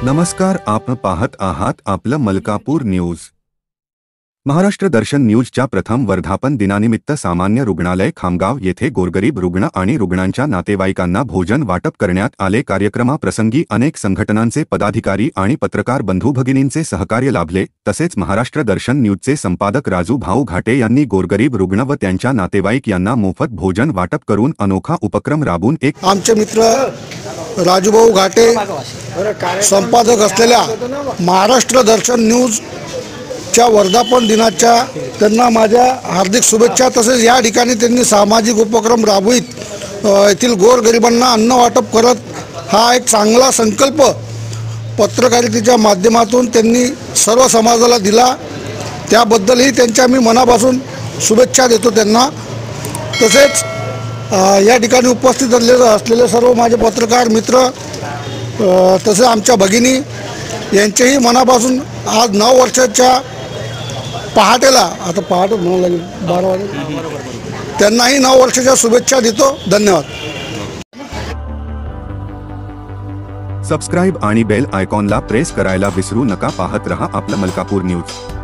नमस्कार, आपण पाहत आहात आपलं मलकापूर न्यूज। महाराष्ट्र दर्शन न्यूजच्या प्रथम वर्धापन दिनानिमित्त सामान्य रुग्णालय खामगाव येथे गोरगरीब रुग्ण आणि रुग्णांच्या नातेवाईकांना भोजन वाटप करण्यात आले। कार्यक्रमाप्रसंगी अनेक संघटनांचे पदाधिकारी आणि पत्रकार बंधू भगिनींचे सहकार्य लाभले। तसेच महाराष्ट्र दर्शन न्यूजचे संपादक राजू भाऊ घाटे यांनी गोरगरीब रुग्ण व त्यांच्या नातेवाईक यांना मोफत भोजन वाटप करून अनोखा उपक्रम राबवून एक आमचे मित्र राजूभाऊ घाटे संपादक असलेल्या महाराष्ट्र दर्शन न्यूजच्या वर्धापन दिनाच्या त्यांना माझ्या हार्दिक शुभेच्छा। तसेच या ठिकाणी त्यांनी सामाजिक उपक्रम राबवित येथील गोरगरिबांना अन्न वाटप करत हा एक चांगला संकल्प पत्रकारितेच्या माध्यमातून त्यांनी सर्व समाजाला दिला, त्याबद्दलही त्यांच्या मी मनापासून शुभेच्छा देतो त्यांना। तसेच या ठिकाणी उपस्थित असलेले सर्व माझे पत्रकार मित्र तसे आमच्या भगिनी यांचेही मनापासून आज 9 वर्षाच्या पहाटेला आता पहाटे म्हणावं लागेल 12 वाजे त्यांनाही 9 वर्षाच्या शुभेच्छा देतो। धन्यवाद। सबस्क्राइब आणि बेल आयकॉनला प्रेस करायला विसरू नका। पाहत रहा आपलं मलकापूर न्यूज।